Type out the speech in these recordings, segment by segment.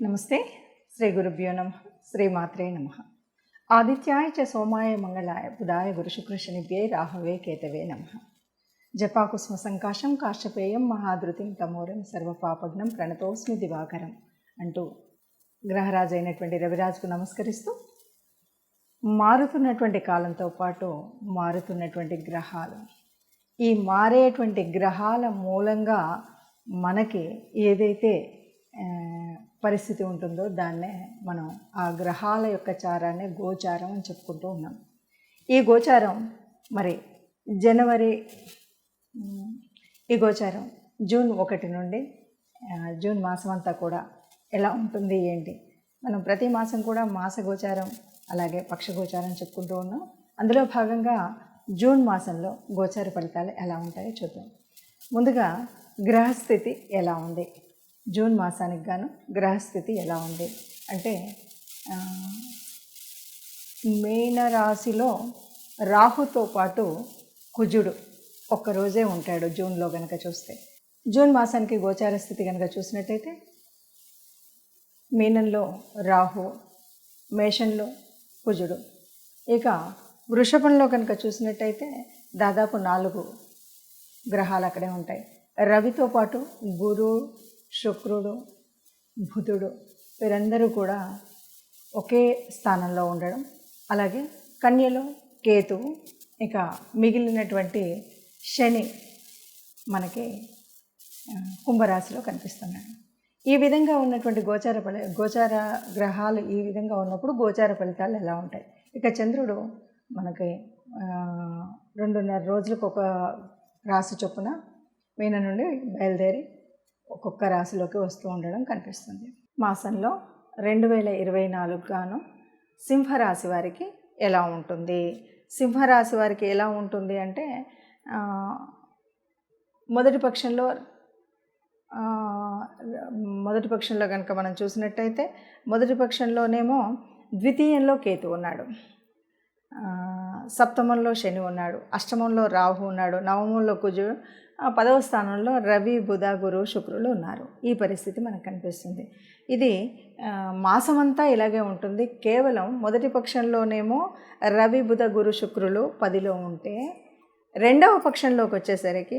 నమస్తే. శ్రీ గురుభ్యో నమ. శ్రీమాత్రే నమ. ఆదిత్యాయ చ సోమాయ మంగళాయ బుధాయ గురుశుక్రశనిభ్యే రాహవే కేతవే నమ. జపాకుస్మ సంకాశం కాశ్యపేయం మహాధృతిం తమోరం సర్వపాపగ్నం ప్రణతోస్మి దివాకరం అంటూ గ్రహరాజు అయినటువంటి రవిరాజుకు నమస్కరిస్తూ, మారుతున్నటువంటి కాలంతో పాటు మారుతున్నటువంటి గ్రహాలు, ఈ మారేటువంటి గ్రహాల మూలంగా మనకి ఏదైతే పరిస్థితి ఉంటుందో దాన్నే మనం ఆ గ్రహాల యొక్క చారాన్ని గోచారం అని చెప్పుకుంటూ ఉన్నాం. ఈ గోచారం మరి ఈ గోచారం జూన్ 1 నుండి జూన్ మాసం అంతా కూడా ఎలా ఉంటుంది ఏంటి, మనం ప్రతి మాసం కూడా మాస గోచారం అలాగే పక్ష గోచారం చెప్పుకుంటూ ఉన్నాం. అందులో భాగంగా జూన్ మాసంలో గోచార ఫలితాలు ఎలా ఉంటాయో చూద్దాం. ముందుగా గ్రహస్థితి ఎలా ఉంది, జూన్ మాసానికి గాను గ్రహస్థితి ఎలా ఉంది అంటే, మీనరాశిలో రాహుతో పాటు కుజుడు ఒక్కరోజే ఉంటాడు జూన్లో కనుక చూస్తే. జూన్ మాసానికి గోచార స్థితి కనుక చూసినట్టయితే మీనంలో రాహు, మేషంలో కుజుడు. ఇక వృషభంలో కనుక చూసినట్టయితే దాదాపు 4 గ్రహాలు అక్కడే ఉంటాయి. రవితో పాటు గురు, శుక్రుడు, బుధుడు వీరందరూ కూడా ఒకే స్థానంలో ఉండడం, అలాగే కన్యలో కేతువు, ఇక మిగిలినటువంటి శని మనకి కుంభరాశిలో కనిపిస్తున్నాడు. ఈ విధంగా ఉన్నటువంటి గోచార గ్రహాలు ఈ విధంగా ఉన్నప్పుడు గోచార ఫలితాలు ఎలా ఉంటాయి. ఇక చంద్రుడు మనకి 2.5 రోజులకు ఒక రాశి చొప్పున మీన నుండి బయలుదేరి ఒక్కొక్క రాశిలోకి వస్తూ ఉండడం కనిపిస్తుంది. మాసంలో 2024 గాను సింహరాశి వారికి ఎలా ఉంటుంది, సింహరాశి వారికి ఎలా ఉంటుంది అంటే, మొదటి పక్షంలో కనుక మనం చూసినట్టయితే మొదటి పక్షంలోనేమో ద్వితీయంలో కేతు ఉన్నాడు, సప్తమంలో శని ఉన్నాడు, అష్టమంలో రాహు ఉన్నాడు, నవమంలో కుజుడు, 10వ స్థానంలో రవి, బుధ, గురు, శుక్రులు ఉన్నారు. ఈ పరిస్థితి మనకు కనిపిస్తుంది. ఇది మాసమంతా ఇలాగే ఉంటుంది. కేవలం మొదటి పక్షంలోనేమో రవి, బుధ, గురు, శుక్రులు 10లో ఉంటే, రెండవ పక్షంలోకి వచ్చేసరికి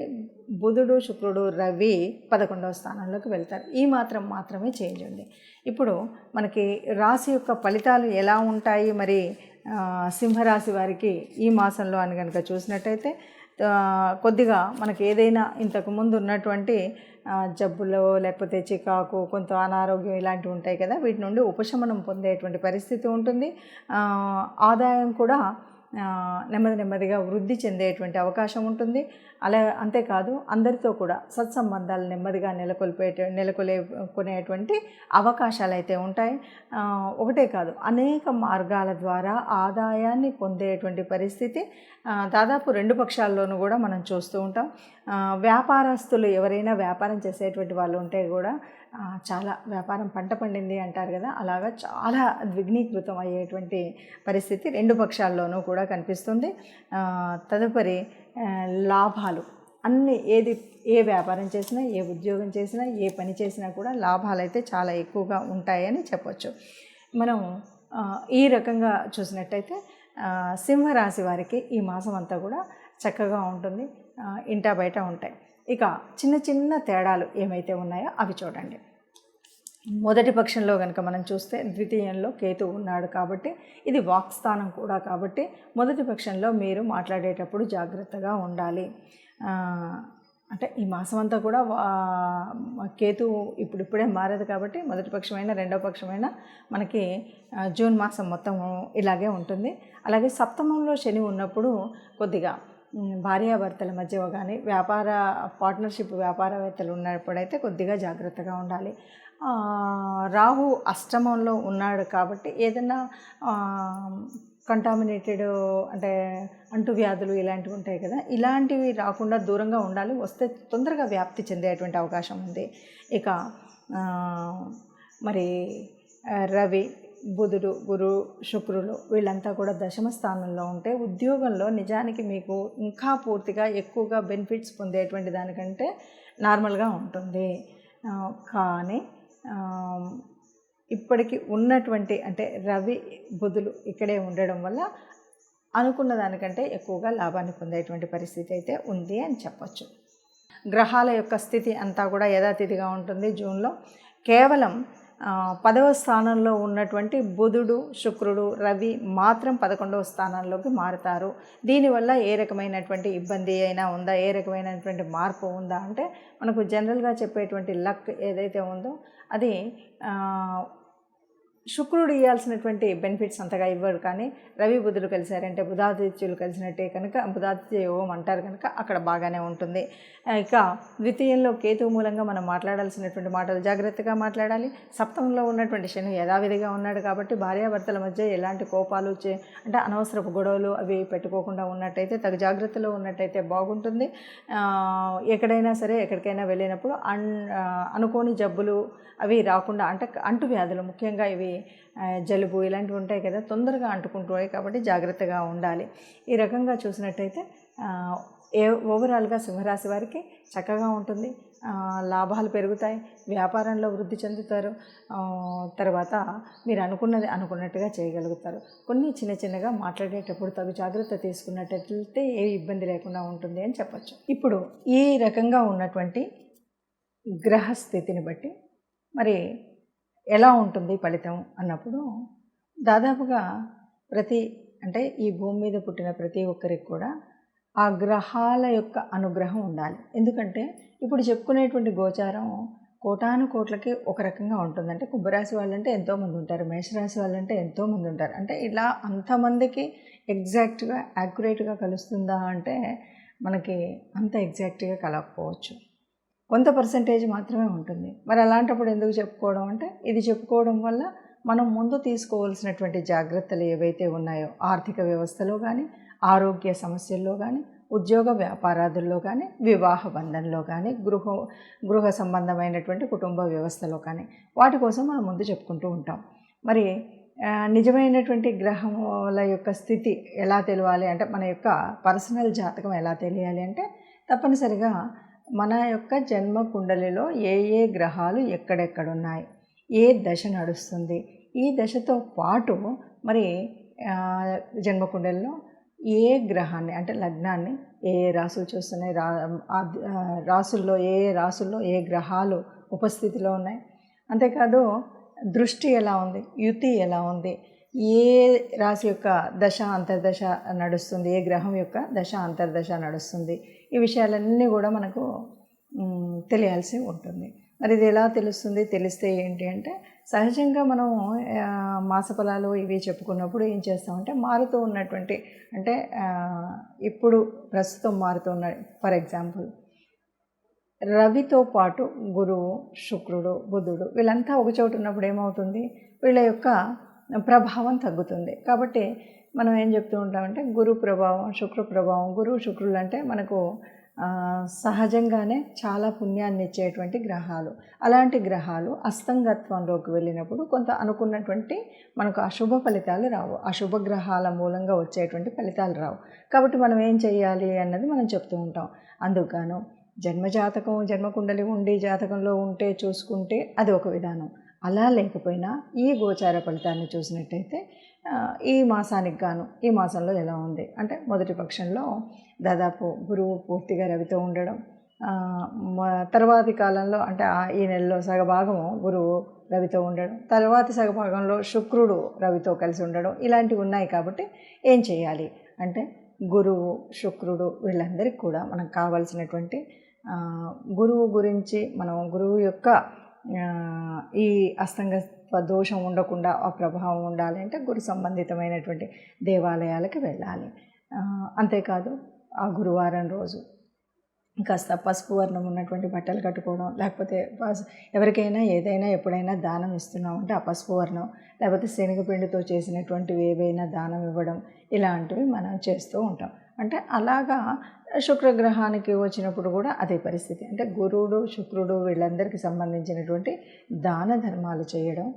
బుధుడు, శుక్రుడు, రవి 11వ స్థానంలోకి వెళ్తారు. ఈ మాత్రమే చేంజ్ ఉంది. ఇప్పుడు మనకి రాశి యొక్క ఫలితాలు ఎలా ఉంటాయి మరి సింహరాశి వారికి ఈ మాసంలో అని కనుక చూసినట్టయితే, కొద్దిగా మనకి ఏదైనా ఇంతకుముందు ఉన్నటువంటి జబ్బులు లేకపోతే చికాకు, కొంత అనారోగ్యం ఇలాంటివి ఉంటాయి కదా, వీటి నుండి ఉపశమనం పొందేటువంటి పరిస్థితి ఉంటుంది. ఆదాయం కూడా నెమ్మదిగా వృద్ధి చెందేటువంటి అవకాశం ఉంటుంది. అంతేకాదు అందరితో కూడా సత్సంబంధాలు నెమ్మదిగా నెలకొనేటువంటి అవకాశాలు అయితే ఉంటాయి. ఒకటే కాదు, అనేక మార్గాల ద్వారా ఆదాయాన్ని పొందేటువంటి పరిస్థితి దాదాపు 2 పక్షాల్లోనూ కూడా మనం చూస్తూ ఉంటాం. వ్యాపారస్తులు ఎవరైనా వ్యాపారం చేసేటువంటి వాళ్ళు ఉంటే కూడా చాలా వ్యాపారం పంట పండింది అంటారు కదా, అలాగా చాలా ద్విగ్నీకృతం అయ్యేటువంటి పరిస్థితి 2 పక్షాల్లోనూ కూడా కనిపిస్తుంది. తదుపరి లాభాలు అన్నీ, ఏ వ్యాపారం చేసినా, ఏ ఉద్యోగం చేసినా, ఏ పని చేసినా కూడా లాభాలు అయితే చాలా ఎక్కువగా ఉంటాయని చెప్పొచ్చు. మనం ఈ రకంగా చూసినట్టయితే సింహరాశి వారికి ఈ మాసం అంతా కూడా చక్కగా ఉంటుంది, ఇంటా బయట ఉంటాయి. ఇక చిన్న తేడాలు ఏమైతే ఉన్నాయో అవి చూడండి. మొదటి పక్షంలో కనుక మనం చూస్తే ద్వితీయంలో కేతు ఉన్నాడు కాబట్టి ఇది వాక్స్థానం కూడా కాబట్టి మొదటి పక్షంలో మీరు మాట్లాడేటప్పుడు జాగ్రత్తగా ఉండాలి. అంటే ఈ మాసం అంతా కూడా కేతు ఇప్పుడిప్పుడే మారదు కాబట్టి మొదటి పక్షమైనా రెండవ పక్షమైనా మనకి జూన్ మాసం మొత్తం ఇలాగే ఉంటుంది. అలాగే సప్తమంలో శని ఉన్నప్పుడు కొద్దిగా భార్యాభర్తల మధ్య కానీ వ్యాపారవేత్తలు ఉన్నప్పుడైతే కొద్దిగా జాగ్రత్తగా ఉండాలి. రాహు అష్టమంలో ఉన్నాడు కాబట్టి ఏదైనా కంటామినేటెడ్ అంటే అంటువ్యాధులు ఇలాంటివి ఉంటాయి కదా, ఇలాంటివి రాకుండా దూరంగా ఉండాలి. వస్తే తొందరగా వ్యాప్తి చెందేటువంటి అవకాశం ఉంది. ఇక మరి రవి, బుధుడు, గురు, శుక్రులు వీళ్ళంతా కూడా 10వ స్థానంలో ఉంటే ఉద్యోగంలో నిజానికి మీకు ఇంకా పూర్తిగా ఎక్కువగా బెనిఫిట్స్ పొందేటువంటి దానికంటే నార్మల్గా ఉంటుంది. కానీ ఇప్పటికి ఉన్నటువంటి అంటే రవి బుధులు ఇక్కడే ఉండడం వల్ల అనుకున్న దానికంటే ఎక్కువగా లాభాన్ని పొందేటువంటి పరిస్థితి అయితే ఉంది అని చెప్పొచ్చు. గ్రహాల యొక్క స్థితి అంతా కూడా యథాతిథిగా ఉంటుంది. జూన్లో కేవలం 10వ స్థానంలో ఉన్నటువంటి బుధుడు, శుక్రుడు, రవి మాత్రం 11వ స్థానంలోకి మారుతారు. దీనివల్ల ఏ రకమైనటువంటి ఇబ్బంది అయినా ఉందా, ఏ రకమైనటువంటి మార్పు ఉందా అంటే మనకు జనరల్గా చెప్పేటువంటి లక్ ఏదైతే ఉందో అది శుక్రుడు ఇవ్వాల్సినటువంటి బెనిఫిట్స్ అంతగా ఇవ్వడు, కానీ రవి బుధులు కలిశారంటే బుధాదిత్యులు కలిసినట్టే కనుక బుధాదిత్య యోగం అంటారు కనుక అక్కడ బాగానే ఉంటుంది. ఇక ద్వితీయంలో కేతువు మూలంగా మనం మాట్లాడాల్సినటువంటి మాటలు జాగ్రత్తగా మాట్లాడాలి. సప్తమంలో ఉన్నటువంటి శని యథావిధిగా ఉన్నాడు కాబట్టి భార్యాభర్తల మధ్య ఎలాంటి కోపాలు అంటే అనవసరపు గొడవలు అవి పెట్టుకోకుండా ఉన్నట్టయితే, తగు జాగ్రత్తలో ఉన్నట్టయితే బాగుంటుంది. ఎక్కడైనా సరే ఎక్కడికైనా వెళ్ళినప్పుడు అనుకోని జబ్బులు అవి రాకుండా, అంటే అంటు వ్యాధులు ముఖ్యంగా ఇవి జలుబు ఇలాంటివి ఉంటాయి కదా, తొందరగా అంటుకుంటాయి కాబట్టి జాగ్రత్తగా ఉండాలి. ఈ రకంగా చూసినట్టయితే ఓవరాల్గా సింహరాశి వారికి చక్కగా ఉంటుంది. లాభాలు పెరుగుతాయి, వ్యాపారంలో వృద్ధి చెందుతారు, తర్వాత మీరు అనుకున్నది అనుకున్నట్టుగా చేయగలుగుతారు. కొన్ని చిన్నగా మాట్లాడేటప్పుడు తగు జాగ్రత్త తీసుకున్నట్టయితే ఏ ఇబ్బంది లేకుండా ఉంటుంది అని చెప్పచ్చు. ఇప్పుడు ఈ రకంగా ఉన్నటువంటి గ్రహస్థితిని బట్టి మరి ఎలా ఉంటుంది ఫలితం అన్నప్పుడు, దాదాపుగా అంటే ఈ భూమి మీద పుట్టిన ప్రతి ఒక్కరికి కూడా ఆ గ్రహాల యొక్క అనుగ్రహం ఉండాలి. ఎందుకంటే ఇప్పుడు చెప్పుకునేటువంటి గోచారం కోటాను కోట్లకి ఒక రకంగా ఉంటుంది. అంటే కుంభరాశి వాళ్ళంటే ఎంతోమంది ఉంటారు, మేషరాశి వాళ్ళంటే ఎంతోమంది ఉంటారు. అంటే ఇలా అంతమందికి ఎగ్జాక్ట్గా యాక్యురేట్గా కలుస్తుందా అంటే మనకి అంత ఎగ్జాక్ట్గా కలగకపోవచ్చు, కొంత పర్సెంటేజ్ మాత్రమే ఉంటుంది. మరి అలాంటప్పుడు ఎందుకు చెప్పుకోవడం అంటే, ఇది చెప్పుకోవడం వల్ల మనం ముందు తీసుకోవాల్సినటువంటి జాగ్రత్తలు ఏవైతే ఉన్నాయో ఆర్థిక వ్యవస్థలో కానీ, ఆరోగ్య సమస్యల్లో కానీ, ఉద్యోగ వ్యాపారాదుల్లో కానీ, వివాహ బంధంలో కానీ, గృహ సంబంధమైనటువంటి కుటుంబ వ్యవస్థలో కానీ, వాటి కోసం మనం ముందు చెప్పుకుంటూ ఉంటాం. మరి నిజమైనటువంటి గ్రహముల యొక్క స్థితి ఎలా తెలియాలి అంటే, మన యొక్క పర్సనల్ జాతకం ఎలా తెలియాలి అంటే తప్పనిసరిగా మన యొక్క జన్మ కుండలిలో ఏ గ్రహాలు ఎక్కడెక్కడున్నాయి, ఏ దశ నడుస్తుంది, ఈ దశతో పాటు మరి జన్మకుండలిలో ఏ గ్రహాన్ని అంటే లగ్నాన్ని ఏ రాసులు చూస్తున్నాయి, రాసుల్లో రాసుల్లో ఏ గ్రహాలు ఉపస్థితిలో ఉన్నాయి, అంతేకాదు దృష్టి ఎలా ఉంది, యుతి ఎలా ఉంది, ఏ రాశి యొక్క దశ అంతర్దశ నడుస్తుంది, ఏ గ్రహం యొక్క దశ అంతర్దశ నడుస్తుంది, ఈ విషయాలన్నీ కూడా మనకు తెలియాల్సి ఉంటుంది. మరి ఇది ఎలా తెలుస్తుంది, తెలిస్తే ఏంటి అంటే సహజంగా మనం మాసఫలాలు ఇవి చెప్పుకున్నప్పుడు ఏం చేస్తామంటే మారుతూ ఉన్నటువంటి అంటే ఇప్పుడు ప్రస్తుతం మారుతున్న ఫర్ ఎగ్జాంపుల్ రవితో పాటు గురువు, శుక్రుడు, బుధుడు వీళ్ళంతా ఒక చోటు ఉన్నప్పుడు ఏమవుతుంది, వీళ్ళ యొక్క ప్రభావం తగ్గుతుంది. కాబట్టి మనం ఏం చెప్తూ ఉంటామంటే గురు ప్రభావం, శుక్ర ప్రభావం. గురువు శుక్రులు అంటే మనకు సహజంగానే చాలా పుణ్యాన్ని ఇచ్చేటువంటి గ్రహాలు. అలాంటి గ్రహాలు అస్తంగత్వంలోకి వెళ్ళినప్పుడు కొంత అనుకున్నటువంటి మనకు అశుభ ఫలితాలు రావు, అశుభ గ్రహాల మూలంగా వచ్చేటువంటి ఫలితాలు రావు. కాబట్టి మనం ఏం చేయాలి అన్నది మనం చెప్తూ ఉంటాం. అందుకను జన్మజాతకం, జన్మకుండలి ఉండి జాతకంలో ఉంటే చూసుకుంటే అది ఒక విధానం. అలా లేకపోయినా ఈ గోచార ఫలితాన్ని చూసినట్టయితే ఈ మాసానికి గాను ఈ మాసంలో ఎలా ఉంది అంటే మొదటి పక్షంలో దాదాపు గురువు పూర్తిగా రవితో ఉండడం, తర్వాతి కాలంలో అంటే ఈ నెలలో సగభాగము గురువు రవితో ఉండడం, తర్వాతి సగభాగంలో శుక్రుడు రవితో కలిసి ఉండడం, ఇలాంటివి ఉన్నాయి. కాబట్టి ఏం చేయాలి అంటే గురువు, శుక్రుడు వీళ్ళందరికీ కూడా మనకు కావాల్సినటువంటి గురువు గురించి మనం గురువు యొక్క ఈ అస్తంగత్వ దోషం ఉండకుండా ఆ ప్రభావం ఉండాలి అంటే గురు సంబంధితమైనటువంటి దేవాలయాలకు వెళ్ళాలి. అంతేకాదు ఆ గురువారం రోజు కాస్త పసుపు వర్ణం ఉన్నటువంటి బట్టలు కట్టుకోవడం, లేకపోతే ఎవరికైనా ఏదైనా ఎప్పుడైనా దానం ఇస్తున్నామంటే ఆ పసుపు వర్ణం, లేకపోతే శనగపిండితో చేసినటువంటివి ఏవైనా దానం ఇవ్వడం, ఇలాంటివి మనం చేస్తూ ఉంటాం. అంటే అలాగా శుక్రగ్రహానికి వచ్చినప్పుడు కూడా అదే పరిస్థితి. అంటే గురువుడు, శుక్రుడు వీళ్ళందరికీ సంబంధించినటువంటి దాన ధర్మాలు చేయడం,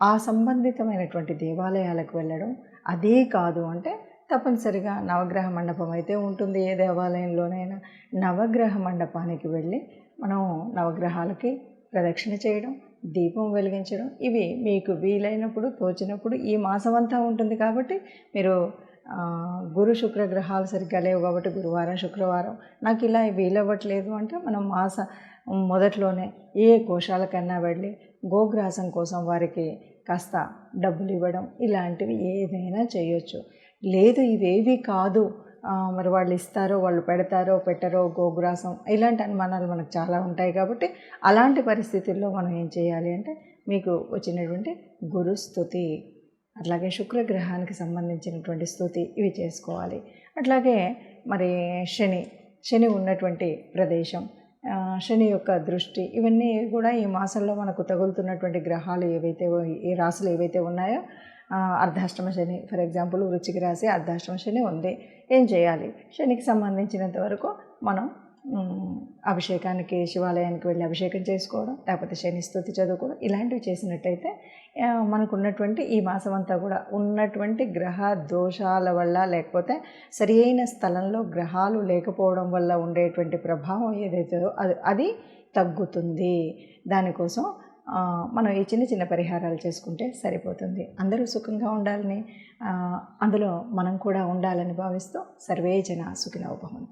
ఆ సంబంధితమైనటువంటి దేవాలయాలకు వెళ్ళడం. అదే కాదు అంటే తప్పనిసరిగా నవగ్రహ మండపం అయితే ఉంటుంది ఏ దేవాలయంలోనైనా, నవగ్రహ మండపానికి వెళ్ళి మనం నవగ్రహాలకి ప్రదక్షిణ చేయడం, దీపం వెలిగించడం, ఇవి మీకు వీలైనప్పుడు తోచినప్పుడు ఈ మాసం అంతా ఉంటుంది కాబట్టి మీరు గురు శుక్ర గ్రహాలు సరిగ్గా లేవు కాబట్టి గురువారం శుక్రవారం నాకు ఇలా వీలవ్వట్లేదు అంటే మనం మొదట్లోనే ఏ కోశాలకన్నా వెళ్ళి గోగ్రాసం కోసం వారికి కాస్త డబ్బులు ఇవ్వడం ఇలాంటివి ఏదైనా చేయొచ్చు. లేదు ఇవేవి కాదు, మరి వాళ్ళు ఇస్తారో వాళ్ళు పెడతారో పెట్టరో గోగ్రాసం ఇలాంటి అనుమానాలు మనకు చాలా ఉంటాయి కాబట్టి అలాంటి పరిస్థితుల్లో మనం ఏం చేయాలి అంటే మీకు వచ్చినటువంటి గురు స్తుతి, అట్లాగే శుక్రగ్రహానికి సంబంధించినటువంటి స్తుతి ఇవి చేసుకోవాలి. అట్లాగే మరి శని ఉన్నటువంటి ప్రదేశం, శని యొక్క దృష్టి ఇవన్నీ కూడా ఈ మాసంలో మనకు తగులుతున్నటువంటి గ్రహాలు ఏవైతే ఈ రాశులు ఏవైతే ఉన్నాయో అర్ధాష్టమ శని ఫర్ ఎగ్జాంపుల్ వృశ్చిక రాశి అర్ధాష్టమ శని ఉంది. ఏం చేయాలి? శనికి సంబంధించినంత వరకు మనం అభిషేకానికి శివాలయానికి వెళ్ళి అభిషేకం చేసుకోవడం, లేకపోతే శని స్తుతి చదువుకోవడం ఇలాంటివి చేసినట్టయితే మనకు ఉన్నటువంటి ఈ మాసం అంతా కూడా ఉన్నటువంటి గ్రహ దోషాల వల్ల లేకపోతే సరి అయిన స్థలంలో గ్రహాలు లేకపోవడం వల్ల ఉండేటువంటి ప్రభావం ఏదైతే అది తగ్గుతుంది. దానికోసం మనం ఈ చిన్న చిన్న పరిహారాలు చేసుకుంటే సరిపోతుంది. అందరూ సుఖంగా ఉండాలని, అందులో మనం కూడా ఉండాలని భావిస్తూ సర్వే జన సుఖినో భవంతు.